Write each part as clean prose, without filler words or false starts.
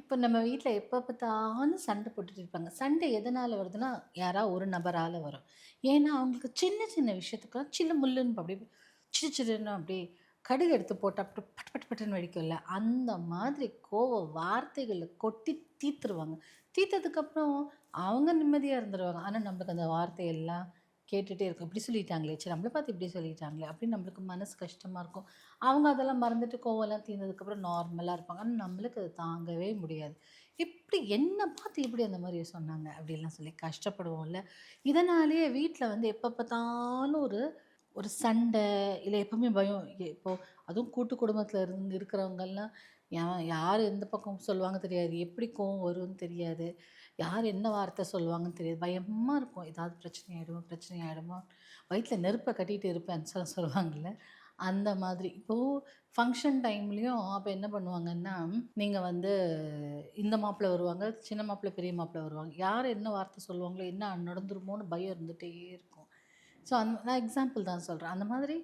இப்போ நம்ம வீட்ல எப்ப பார்த்தாலும் சண்டை போட்டுட்டு இருப்பாங்க. சண்டை எதனால வருதுன்னா, ஒரு நபரால வரும். ஏன்னா, அவங்களுக்கு சின்ன சின்ன விஷயத்துக்குலாம் சில்லு முல்லுன்னு அப்படியே சிடு சிடுன்னு அப்படியே கடுகு எடுத்து போட்டா அப்படி பட்டு பட்டு பட்டுன்னு வெடிக்கும்ல, அந்த மாதிரி கோவ வார்த்தைகள கொட்டி தீர்த்துருவாங்க. தீர்த்ததுக்கப்புறம் அவங்க நிம்மதியா இருந்துருவாங்க. ஆனா, நம்மளுக்கு அந்த வார்த்தையெல்லாம் கேட்டுட்டே இருக்கும். "இப்படி சொல்லிட்டாங்களே! சரி நம்மள பார்த்து இப்படி சொல்லிட்டாங்களே!" அப்படின்னு நம்மளுக்கு மனசு கஷ்டமா இருக்கும். அவங்க அதெல்லாம் மறந்துட்டு கோவம்லாம் தீர்ந்ததுக்கப்புறம் நார்மலா இருப்பாங்க. ஆனா, நம்மளுக்கு அது தாங்கவே முடியாது. "எப்படி என்ன பார்த்து எப்படி அந்த மாரி சொன்னாங்க?" அப்படிலாம் சொல்லி கஷ்டப்படுவோம்ல. இதனாலேயே வீட்ல வந்து எப்ப பார்த்தாலும் ஒரு ஒரு சண்டை, இல்ல எப்பவுமே பயம். இப்போ அதுவும் கூட்டு குடும்பத்தில இருக்கிறவங்கலாம் யார் எந்த பக்கம் சொல்லுவாங்க தெரியாது. எப்படி கோவம் வரும்னு தெரியாது. யார் என்ன வார்த்தை சொல்லுவாங்கன்னு தெரியாது. பயமா இருக்கும். ஏதாவது பிரச்சனை ஆயிடுமோ, பிரச்சனை ஆயிடுமோ, வயித்துல நெருப்ப கட்டிட்டு இருப்பேன்னு சொல்லுவாங்கல்ல. அந்த மாதிரி. இப்போ ஃபங்ஷன் டைம்லயும் அப்ப என்ன பண்ணுவாங்கன்னா, நீங்க வந்து இந்த மாப்பிள வருவாங்க, சின்ன மாப்பிள, பெரிய மாப்பிள வருவாங்க. யார் என்ன வார்த்தை சொல்லுவாங்களோ, என்ன நடந்துருமோன்னு பயம் இருந்துட்டே இருக்கும். ஸோ, நான் எக்ஸாம்பிள் தான் சொல்றேன். அந்த மாதிரி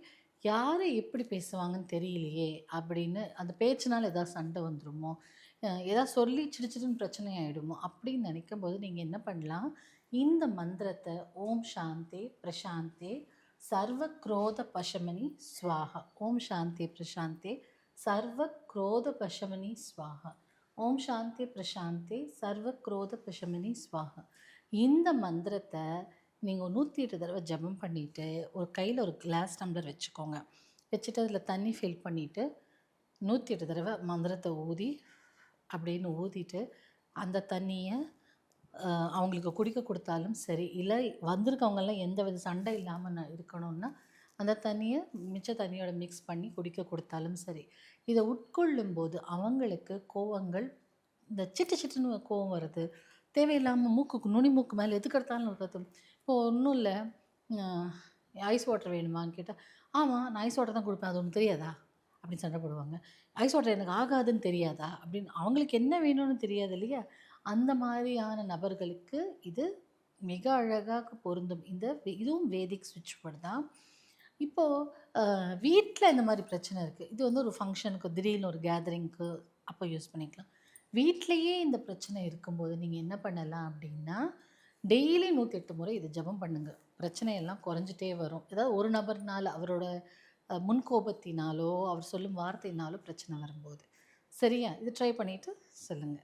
யாரு எப்படி பேசுவாங்கன்னு தெரியலையே! அப்படின்னு அந்த பேச்சுனால ஏதாவது சண்டை வந்துருமோ! ஏதாவது சொல்லி சிடு சிடுன்னு பிரச்சனை ஆயிடுமோ! அப்படின்னு நினைக்கும்போது நீங்க என்ன பண்ணலாம், இந்த மந்திரத்த ஓம் சாந்தி பிரசாந்தே சர்வ குரோத பசமனி ஸ்வாஹா. ஓம் சாந்தி பிரசாந்தே சர்வ குரோத பசமனி ஸ்வாஹா. ஓம் சாந்தி பிரசாந்தே சர்வ குரோத பசமனி ஸ்வாஹா. இந்த மந்திரத்த நீங்க 108 தடவ ஜெபம் பண்ணிட்டு, ஒரு கையில ஒரு கிளாஸ் டம்ளர் வச்சுக்கோங்க. வச்சுட்டு அதில தண்ணி ஃபில் பண்ணிட்டு, 108 தடவ மந்திரத்த ஊதி, அப்படின்னு ஊதிட்டு, அந்த தண்ணிய அவங்களுக்கு குடிக்க குடுத்தாலும் சரி, இல்ல வந்திருக்கவங்கலாம் எந்தவித சண்டை இல்லாம இருக்கணும்னா, அந்த தண்ணிய மிச்ச தண்ணியோட மிக்ஸ் பண்ணி குடிக்க குடுத்தாலும் சரி. இத உட்கொள்ளும்போது அவங்களுக்கு கோவங்கள் இந்த சிட்டு சிட்டுன்னு கோவம் வருது. தேவையில்லாம நுனி மூக்கு மேல எதுக்கெடுத்தாலும் இருக்கிறது. இப்போ ஒண்ணும் இல்ல. அ ஐஸ் வாட்டர் வேணுமான்னு கேட்டா, "ஆமா நான் ஐஸ் வாட்டர் தான் குடுப்பேன். அது உனக்கு தெரியாதா?" அப்படின்னு சண்டை போடுவாங்க. "ஐஸ் வாட்டர் எனக்கு ஆகாதுன்னு தெரியாதா?" அப்படின்னு அவங்களுக்கு என்ன வேணும்னு தெரியாது இல்லையா? அந்த மாதிரியான நபர்களுக்கு இது மிக அழகாக பொருந்தும். இதுவும் வேதிக் ஸ்விட்ச் வேர்ட் தான். இப்போ வீட்ல இந்த மாரி பிரச்சனை இருக்கு. இது வந்து ஒரு ஃபங்ஷனுக்கு திடீர்னு ஒரு கேதரிங்க்கு அப்ப யூஸ் பண்ணிக்கலாம். வீட்லயே இந்த பிரச்சனை இருக்கும்போது நீங்க என்ன பண்ணலாம் அப்டின்னா, டெய்லி 108 முறை இத ஜெபம் பண்ணுங்க. பிரச்சனையெல்லாம் குறைஞ்சுட்டே வரும். ஏதாவது ஒரு நபர்னால அவரோட முன்கோபத்தினாலோ, அவர் சொல்லும் வார்த்தையினாலோ பிரச்சனை வரும்போது. சரியா? இது ட்ரை பண்ணிட்டு சொல்லுங்க.